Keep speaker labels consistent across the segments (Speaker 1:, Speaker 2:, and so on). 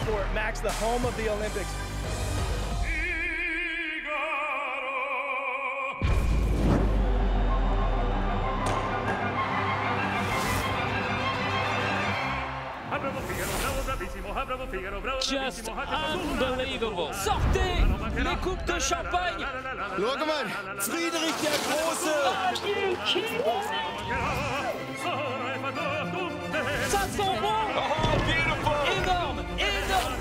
Speaker 1: sport, Max, the home of the Olympics.
Speaker 2: Just unbelievable. Sortez les coupes de champagne.
Speaker 3: Guck mal, Friedrich der Große.
Speaker 2: Ça sent bon.
Speaker 3: Oh, beautiful.
Speaker 2: Énorme, énorme.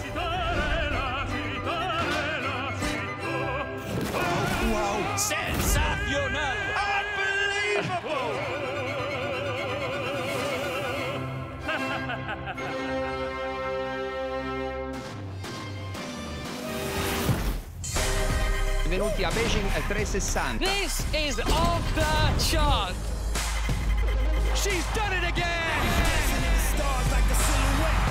Speaker 3: Wow.
Speaker 2: Sensational.
Speaker 3: Unbelievable.
Speaker 4: Benvenuti a Beijing 360.
Speaker 2: This is off the chart. She's done it again.
Speaker 3: Stars like a silhouette.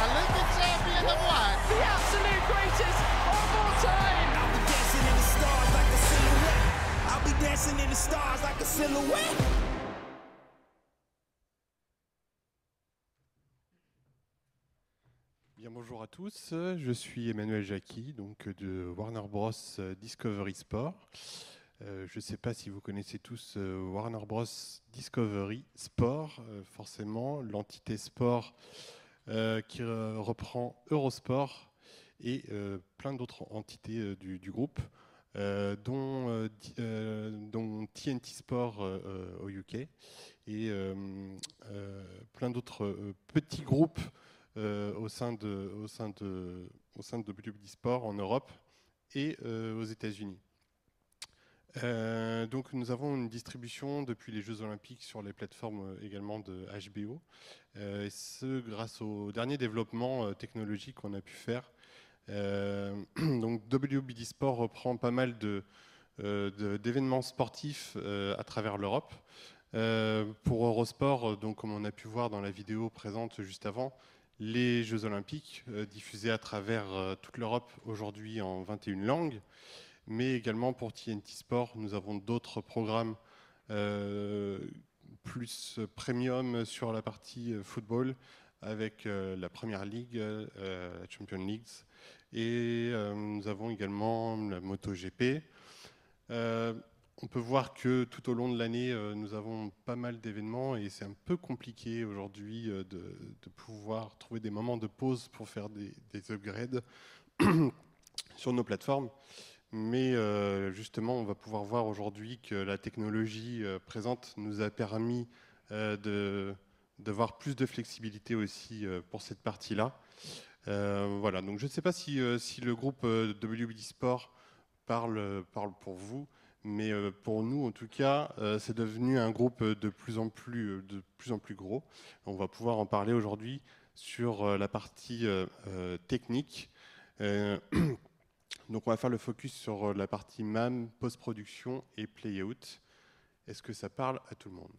Speaker 5: Olympic champion of what?
Speaker 2: The absolute greatest of all time.
Speaker 3: I'll be dancing in the stars like a silhouette. I'll be dancing in the stars like a silhouette.
Speaker 6: Bien, bonjour à tous, je suis Emmanuel Jacqui, donc de Warner Bros Discovery Sport. Je ne sais pas si vous connaissez tous Warner Bros Discovery Sport, forcément l'entité sport qui reprend Eurosport et plein d'autres entités du groupe, dont TNT Sport au UK et plein d'autres petits groupes au sein de WBD Sport en Europe et aux États-Unis. Donc nous avons une distribution depuis les Jeux Olympiques sur les plateformes également de HBO, et ce grâce au dernier développement technologique qu'on a pu faire. Donc WBD Sport reprend pas mal d'événements sportifs à travers l'Europe. Pour Eurosport, donc, comme on a pu voir dans la vidéo présente juste avant, les Jeux Olympiques diffusés à travers toute l'Europe aujourd'hui en 21 langues, mais également pour TNT Sport, nous avons d'autres programmes plus premium sur la partie football avec la Premier League, la Champions League, et nous avons également la MotoGP. On peut voir que tout au long de l'année, nous avons pas mal d'événements et c'est un peu compliqué aujourd'hui de pouvoir trouver des moments de pause pour faire des upgrades sur nos plateformes. Mais justement, on va pouvoir voir aujourd'hui que la technologie présente nous a permis d'avoir plus de flexibilité aussi pour cette partie-là. Voilà, donc je ne sais pas si le groupe WBD Sport parle pour vous. Mais pour nous, en tout cas, c'est devenu un groupe de plus en plus gros. On va pouvoir en parler aujourd'hui sur la partie technique. Donc on va faire le focus sur la partie MAM, post-production et play-out. Est-ce que ça parle à tout le monde?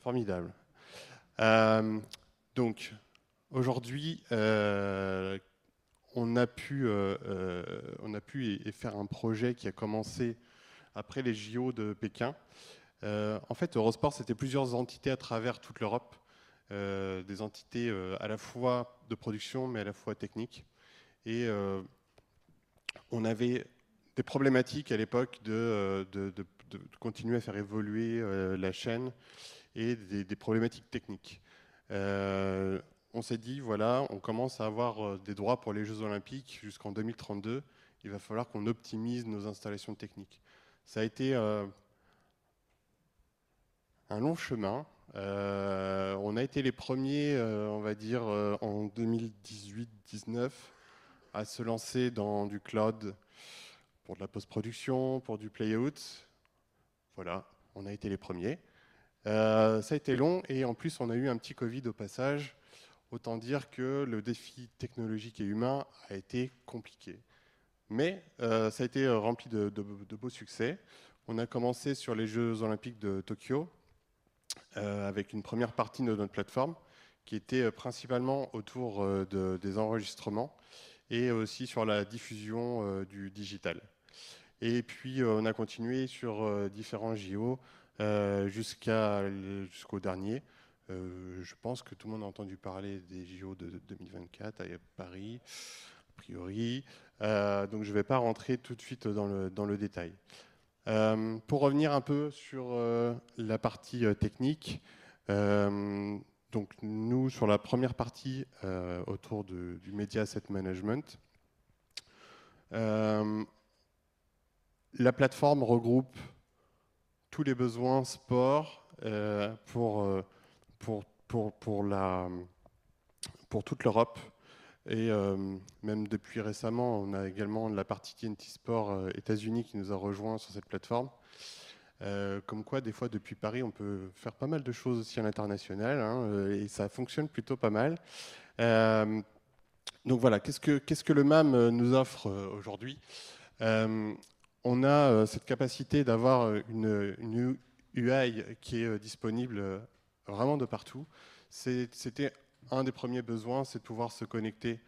Speaker 6: Formidable. Donc aujourd'hui, on a pu faire un projet qui a commencé après les JO de Pékin. En fait, Eurosport, c'était plusieurs entités à travers toute l'Europe, des entités à la fois de production, mais à la fois techniques. Et on avait des problématiques à l'époque de continuer à faire évoluer la chaîne et des problématiques techniques. On s'est dit, voilà, on commence à avoir des droits pour les Jeux Olympiques jusqu'en 2032. Il va falloir qu'on optimise nos installations techniques. Ça a été un long chemin. On a été les premiers, on va dire, en 2018-19, à se lancer dans du cloud pour de la post-production, pour du play-out. Voilà, on a été les premiers. Ça a été long et en plus, on a eu un petit Covid au passage. Autant dire que le défi technologique et humain a été compliqué. Mais ça a été rempli de beaux succès. On a commencé sur les Jeux Olympiques de Tokyo avec une première partie de notre plateforme qui était principalement autour des enregistrements et aussi sur la diffusion du digital. Et puis on a continué sur différents JO jusqu'au dernier. Je pense que tout le monde a entendu parler des JO de 2024 à Paris, a priori. Donc je ne vais pas rentrer tout de suite dans le détail. Pour revenir un peu sur la partie technique, donc nous, sur la première partie autour du Media Asset Management, la plateforme regroupe tous les besoins sport pour toute l'Europe. Et même depuis récemment, on a également la partie TNT Sport États-Unis qui nous a rejoints sur cette plateforme. Comme quoi, des fois, depuis Paris, on peut faire pas mal de choses aussi à l'international, hein, et ça fonctionne plutôt pas mal. Donc voilà, qu'est-ce que le MAM nous offre aujourd'hui? On a cette capacité d'avoir une UI qui est disponible vraiment de partout. C'était un des premiers besoins, c'est de pouvoir se connecter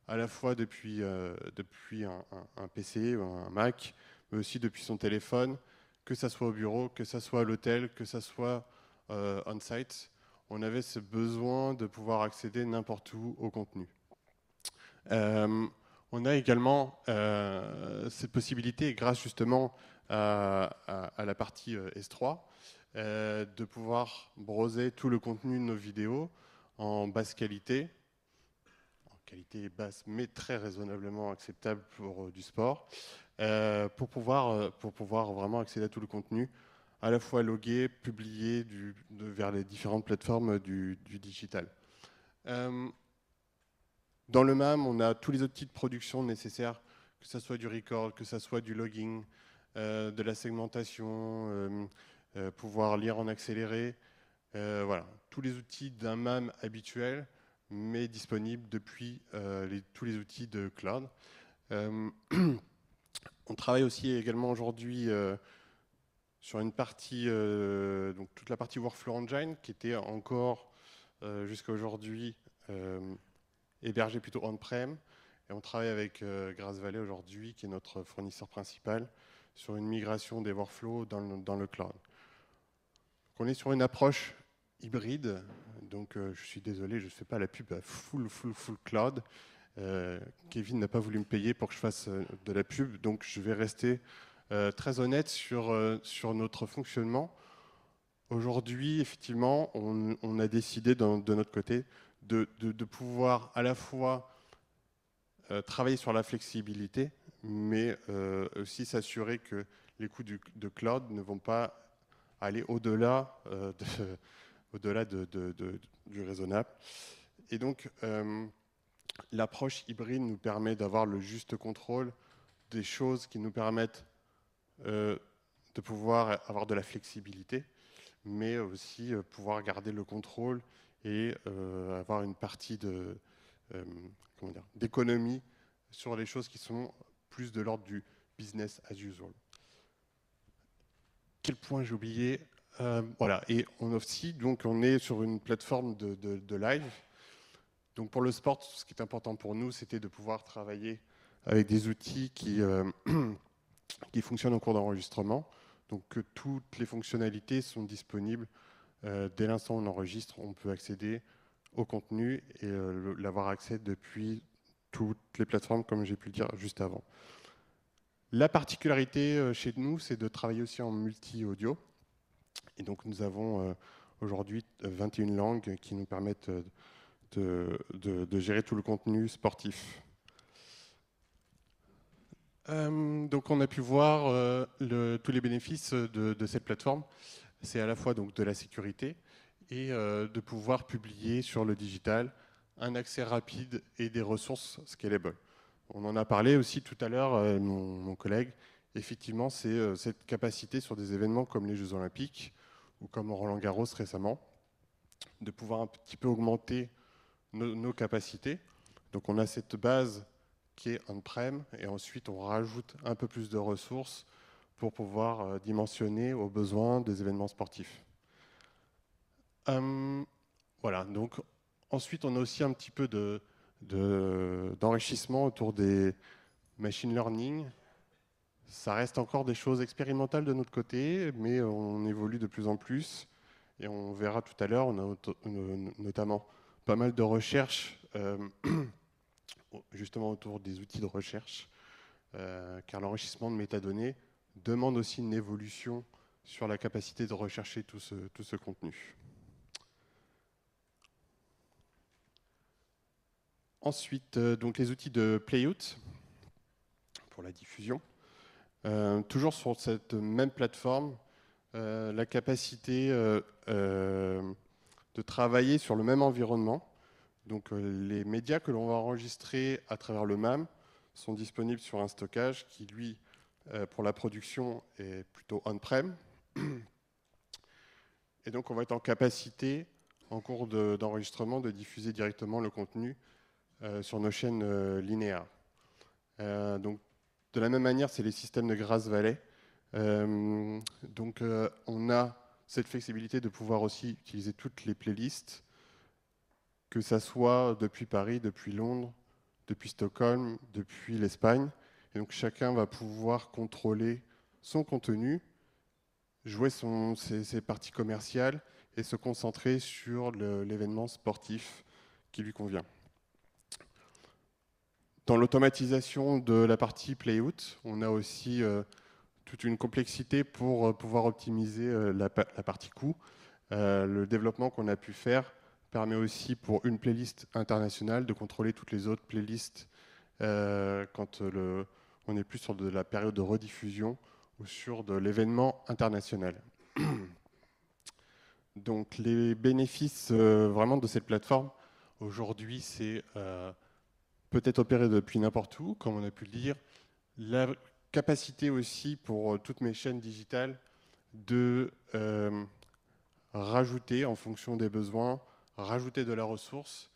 Speaker 6: à la fois depuis un PC ou un Mac, mais aussi depuis son téléphone, que ça soit au bureau, que ça soit à l'hôtel, que ça soit on-site. On avait ce besoin de pouvoir accéder n'importe où au contenu. On a également cette possibilité, grâce justement à la partie S3, de pouvoir browser tout le contenu de nos vidéos en basse qualité, en qualité basse mais très raisonnablement acceptable pour du sport, pour pouvoir vraiment accéder à tout le contenu, à la fois logué, publié vers les différentes plateformes du digital. Dans le MAM, on a tous les outils de production nécessaires, que ce soit du record, que ce soit du logging, de la segmentation, pouvoir lire en accéléré. Voilà, tous les outils d'un MAM habituel, mais disponibles depuis tous les outils de cloud. On travaille aussi également aujourd'hui sur une partie, donc toute la partie Workflow Engine, qui était encore jusqu'à aujourd'hui hébergé plutôt on-prem, et on travaille avec Grass Valley aujourd'hui, qui est notre fournisseur principal, sur une migration des workflows dans le cloud. Donc on est sur une approche hybride, donc je suis désolé, je ne fais pas la pub à full cloud. Kevin n'a pas voulu me payer pour que je fasse de la pub, donc je vais rester très honnête sur notre fonctionnement. Aujourd'hui, effectivement, on a décidé de notre côté de pouvoir à la fois travailler sur la flexibilité, mais aussi s'assurer que les coûts de cloud ne vont pas aller au-delà du raisonnable. Et donc, l'approche hybride nous permet d'avoir le juste contrôle des choses qui nous permettent de pouvoir avoir de la flexibilité, mais aussi pouvoir garder le contrôle et avoir une partie d'économie sur les choses qui sont plus de l'ordre du business as usual. Quel point j'ai oublié? Voilà, et on aussi, donc on est sur une plateforme de live. Donc pour le sport, ce qui est important pour nous, c'était de pouvoir travailler avec des outils qui fonctionnent au cours d'enregistrement. Donc que toutes les fonctionnalités sont disponibles. Dès l'instant où on enregistre, on peut accéder au contenu et l'avoir accès depuis toutes les plateformes, comme j'ai pu le dire juste avant. La particularité chez nous, c'est de travailler aussi en multi-audio. Et donc nous avons aujourd'hui 21 langues qui nous permettent de gérer tout le contenu sportif. Donc on a pu voir tous les bénéfices de cette plateforme. C'est à la fois donc de la sécurité et de pouvoir publier sur le digital un accès rapide et des ressources scalable. On en a parlé aussi tout à l'heure, mon collègue. Effectivement, c'est cette capacité sur des événements comme les Jeux Olympiques ou comme Roland-Garros récemment, de pouvoir un petit peu augmenter nos capacités. Donc on a cette base qui est on-prem et ensuite on rajoute un peu plus de ressources pour pouvoir dimensionner aux besoins des événements sportifs. Voilà, donc ensuite on a aussi un petit peu d'enrichissement autour des machine learning. Ça reste encore des choses expérimentales de notre côté, mais on évolue de plus en plus. Et on verra tout à l'heure, on a notamment pas mal de recherches justement autour des outils de recherche, car l'enrichissement de métadonnées demande aussi une évolution sur la capacité de rechercher tout ce contenu. Ensuite, donc les outils de playout pour la diffusion. Toujours sur cette même plateforme, la capacité de travailler sur le même environnement. Donc les médias que l'on va enregistrer à travers le MAM sont disponibles sur un stockage qui, lui, pour la production, est plutôt on-prem. Et donc on va être en capacité, en cours d'enregistrement, de diffuser directement le contenu sur nos chaînes linéaires. Donc de la même manière, c'est les systèmes de Grass Valley. Donc on a cette flexibilité de pouvoir aussi utiliser toutes les playlists, que ça soit depuis Paris, depuis Londres, depuis Stockholm, depuis l'Espagne. Et donc chacun va pouvoir contrôler son contenu, jouer ses parties commerciales et se concentrer sur l'événement sportif qui lui convient. Dans l'automatisation de la partie playout, on a aussi toute une complexité pour pouvoir optimiser la partie coût. Le développement qu'on a pu faire permet aussi pour une playlist internationale de contrôler toutes les autres playlists quand on est plus sur de la période de rediffusion ou sur de l'événement international. Donc les bénéfices vraiment de cette plateforme, aujourd'hui, c'est peut-être opéré depuis n'importe où, comme on a pu le dire. La capacité aussi pour toutes mes chaînes digitales de rajouter en fonction des besoins, rajouter de la ressource,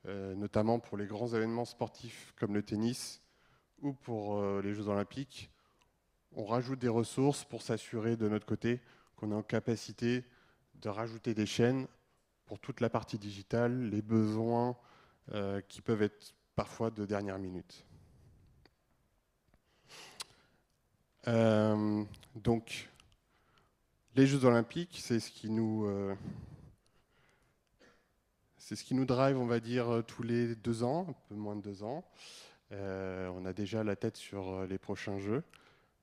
Speaker 6: notamment pour les grands événements sportifs comme le tennis ou pour les Jeux Olympiques. On rajoute des ressources pour s'assurer de notre côté qu'on est en capacité de rajouter des chaînes pour toute la partie digitale, les besoins qui peuvent être parfois de dernière minute. Donc, les Jeux Olympiques, c'est ce qui nous drive, on va dire, tous les 2 ans, un peu moins de 2 ans. On a déjà la tête sur les prochains Jeux.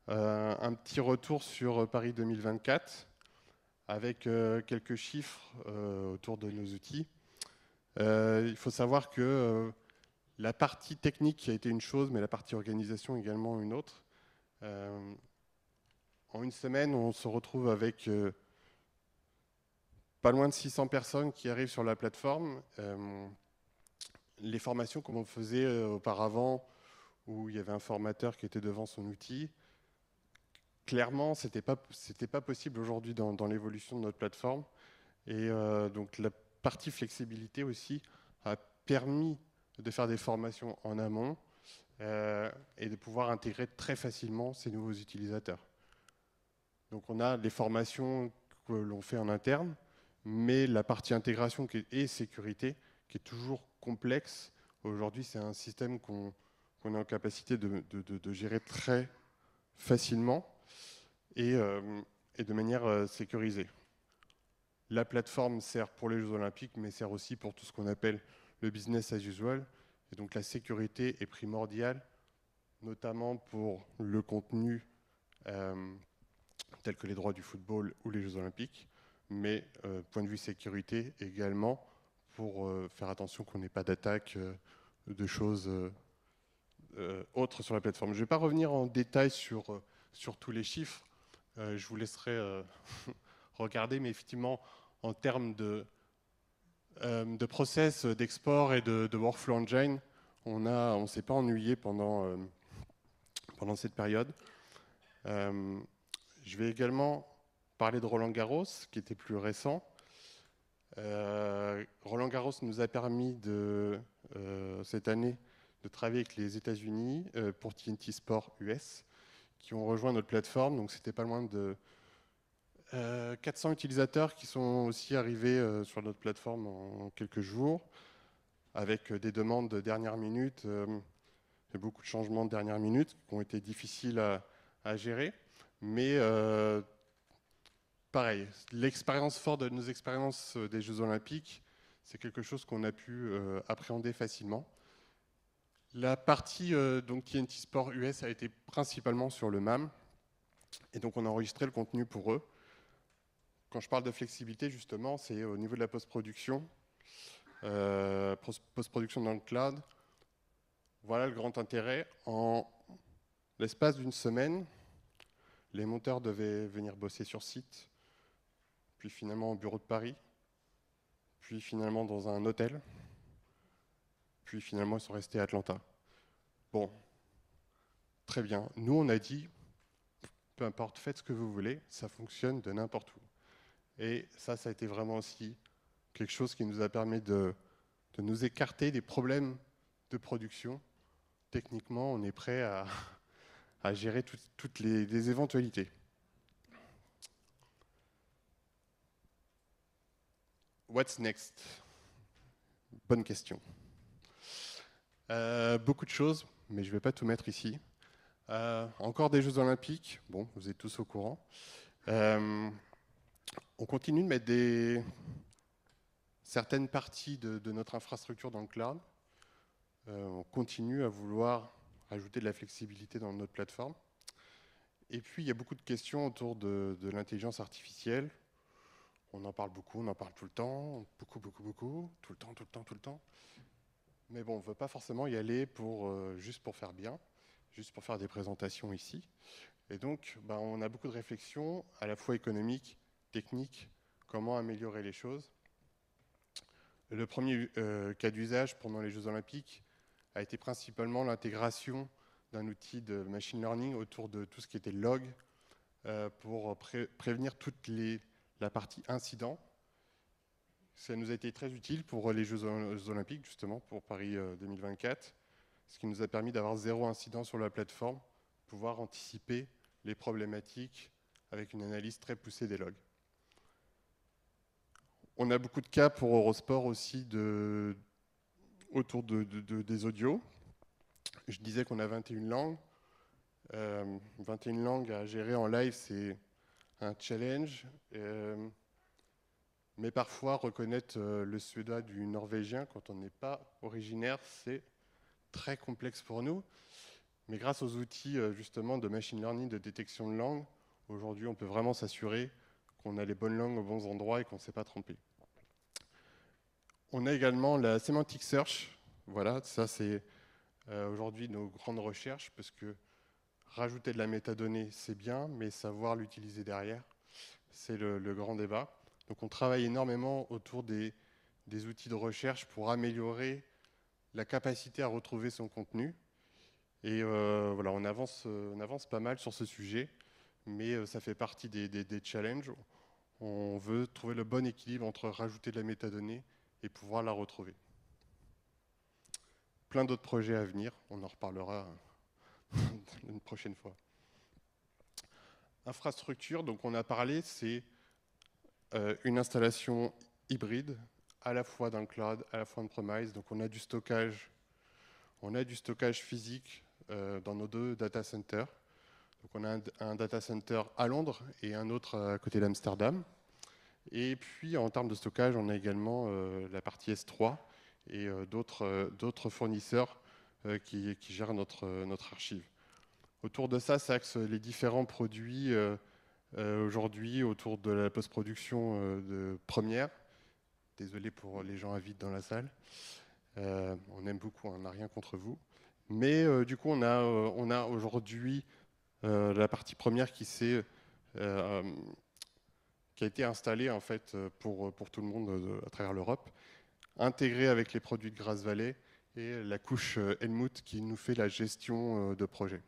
Speaker 6: Un petit retour sur Paris 2024, avec quelques chiffres autour de nos outils. Il faut savoir que la partie technique a été une chose, mais la partie organisation également une autre. En une semaine, on se retrouve avec pas loin de 600 personnes qui arrivent sur la plateforme. Les formations comme on faisait auparavant, où il y avait un formateur qui était devant son outil, clairement, c'était pas possible aujourd'hui dans l'évolution de notre plateforme. Et donc la partie flexibilité aussi a permis de faire des formations en amont et de pouvoir intégrer très facilement ces nouveaux utilisateurs. Donc on a les formations que l'on fait en interne, mais la partie intégration et sécurité qui est toujours complexe. Aujourd'hui, c'est un système qu'on est en capacité de gérer très facilement et de manière sécurisée. La plateforme sert pour les Jeux Olympiques, mais sert aussi pour tout ce qu'on appelle le business as usual. Et donc la sécurité est primordiale, notamment pour le contenu tel que les droits du football ou les Jeux Olympiques, mais point de vue sécurité également, pour faire attention qu'on n'ait pas d'attaque de choses autres sur la plateforme. Je ne vais pas revenir en détail sur tous les chiffres, je vous laisserai regarder, mais effectivement, en termes de process d'export et de workflow engine, on ne s'est pas ennuyé pendant cette période. Je vais également parler de Roland Garros, qui était plus récent. Roland Garros nous a permis cette année de travailler avec les États-Unis pour TNT Sport US, qui ont rejoint notre plateforme. Donc c'était pas loin de 400 utilisateurs qui sont aussi arrivés sur notre plateforme en quelques jours, avec des demandes de dernière minute, et beaucoup de changements de dernière minute qui ont été difficiles à gérer. Mais pareil, l'expérience forte de nos expériences des Jeux Olympiques, c'est quelque chose qu'on a pu appréhender facilement. La partie donc TNT Sport US a été principalement sur le MAM, et donc on a enregistré le contenu pour eux. Quand je parle de flexibilité, justement, c'est au niveau de la post-production, post-production dans le cloud. Voilà le grand intérêt. En l'espace d'une semaine, les monteurs devaient venir bosser sur site, puis finalement au bureau de Paris, puis finalement dans un hôtel, puis finalement ils sont restés à Atlanta. Bon, très bien. Nous, on a dit, peu importe, faites ce que vous voulez, ça fonctionne de n'importe où. Et ça a été vraiment aussi quelque chose qui nous a permis de nous écarter des problèmes de production. Techniquement, on est prêt à gérer toutes les éventualités. What's next? Bonne question. Beaucoup de choses, mais je ne vais pas tout mettre ici. Encore des Jeux Olympiques. Bon, vous êtes tous au courant. On continue de mettre certaines parties de notre infrastructure dans le cloud. On continue à vouloir ajouter de la flexibilité dans notre plateforme. Et puis, il y a beaucoup de questions autour de l'intelligence artificielle. On en parle beaucoup, on en parle tout le temps, beaucoup, tout le temps. Mais bon, on ne veut pas forcément y aller juste pour faire bien, juste pour faire des présentations ici. Et donc, on a beaucoup de réflexions, à la fois économiques, techniques, comment améliorer les choses. Le premier cas d'usage pendant les Jeux Olympiques a été principalement l'intégration d'un outil de machine learning autour de tout ce qui était log pour prévenir la partie incident. Ça nous a été très utile pour les Jeux Olympiques, justement, pour Paris 2024, ce qui nous a permis d'avoir 0 incident sur la plateforme, pouvoir anticiper les problématiques avec une analyse très poussée des logs. On a beaucoup de cas pour Eurosport aussi autour des audios. Je disais qu'on a 21 langues. 21 langues à gérer en live, c'est un challenge. Mais parfois, reconnaître le suédois du norvégien quand on n'est pas originaire, c'est très complexe pour nous. Mais grâce aux outils justement de machine learning, de détection de langue, aujourd'hui, on peut vraiment s'assurer qu'on a les bonnes langues aux bons endroits et qu'on ne s'est pas trompé. On a également la semantic search. Voilà, ça c'est aujourd'hui nos grandes recherches, parce que rajouter de la métadonnée, c'est bien, mais savoir l'utiliser derrière, c'est le grand débat. Donc on travaille énormément autour des outils de recherche pour améliorer la capacité à retrouver son contenu. Et voilà, on avance pas mal sur ce sujet, mais ça fait partie des challenges. On veut trouver le bon équilibre entre rajouter de la métadonnée et pouvoir la retrouver. Plein d'autres projets à venir, on en reparlera une prochaine fois. Infrastructure, donc on a parlé, c'est une installation hybride, à la fois dans le cloud, à la fois on-premise. Donc on a du stockage physique dans nos 2 data centers. Donc on a un data center à Londres et un autre à côté d'Amsterdam. Et puis en termes de stockage, on a également la partie S3 et d'autres fournisseurs qui gèrent notre archive. Autour de ça s'axent les différents produits aujourd'hui autour de la post-production de Premiere. Désolé pour les gens avides dans la salle. On aime beaucoup, on n'a rien contre vous. Mais du coup, on a aujourd'hui la partie Premiere qui a été installée en fait, pour tout le monde à travers l'Europe, intégrée avec les produits de Grass Valley et la couche Helmut qui nous fait la gestion de projet.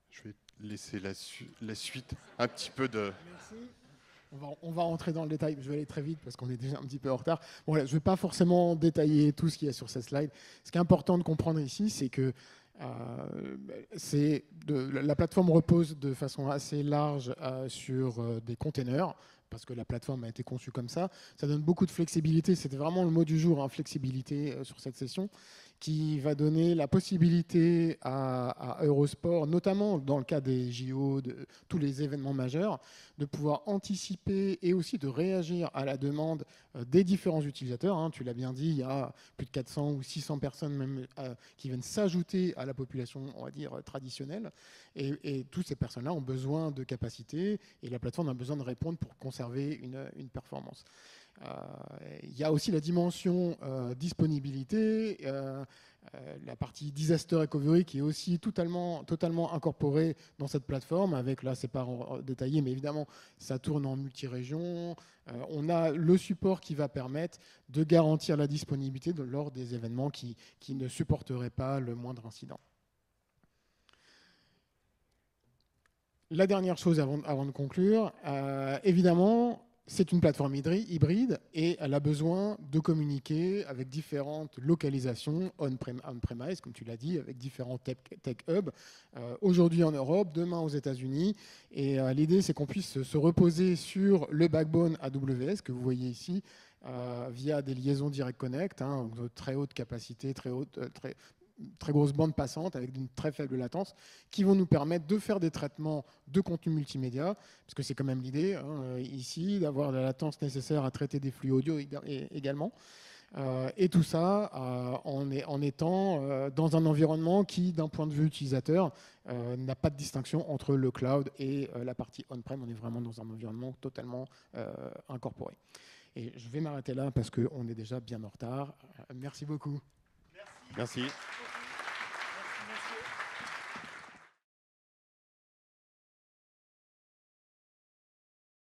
Speaker 6: Je vais laisser la suite un petit peu de...
Speaker 7: Merci. On va rentrer dans le détail, je vais aller très vite parce qu'on est déjà un petit peu en retard. Bon, voilà, je ne vais pas forcément détailler tout ce qu'il y a sur cette slide. Ce qui est important de comprendre ici, c'est que la plateforme repose de façon assez large sur des containers. parce que la plateforme a été conçue comme ça. Ça donne beaucoup de flexibilité. C'était vraiment le mot du jour, hein, flexibilité sur cette session, qui va donner la possibilité à Eurosport, notamment dans le cas des JO, de tous les événements majeurs, de pouvoir anticiper et aussi de réagir à la demande des différents utilisateurs. Hein. Tu l'as bien dit, il y a plus de 400 ou 600 personnes même qui viennent s'ajouter à la population, on va dire, traditionnelle. Et toutes ces personnes-là ont besoin de capacités et la plateforme a besoin de répondre pour conserver une performance. Il y a aussi la dimension disponibilité, la partie disaster recovery qui est aussi totalement incorporée dans cette plateforme. Avec, là, c'est pas détaillé, mais évidemment, ça tourne en multi-région. On a le support qui va permettre de garantir la disponibilité lors des événements qui ne supporteraient pas le moindre incident. La dernière chose avant de conclure, évidemment, c'est une plateforme hybride et elle a besoin de communiquer avec différentes localisations on-premise, comme tu l'as dit, avec différents tech hubs, aujourd'hui en Europe, demain aux États-Unis. Et l'idée, c'est qu'on puisse se reposer sur le backbone AWS que vous voyez ici, via des liaisons Direct Connect, hein, de très haute capacité, très grosse bande passante avec une très faible latence qui vont nous permettre de faire des traitements de contenu multimédia, parce que c'est quand même l'idée ici d'avoir la latence nécessaire à traiter des flux audio également. Et tout ça en étant dans un environnement qui, d'un point de vue utilisateur, n'a pas de distinction entre le cloud et la partie on-prem. On est vraiment dans un environnement totalement incorporé. Et je vais m'arrêter là parce qu'on est déjà bien en retard. Merci beaucoup.
Speaker 6: Merci.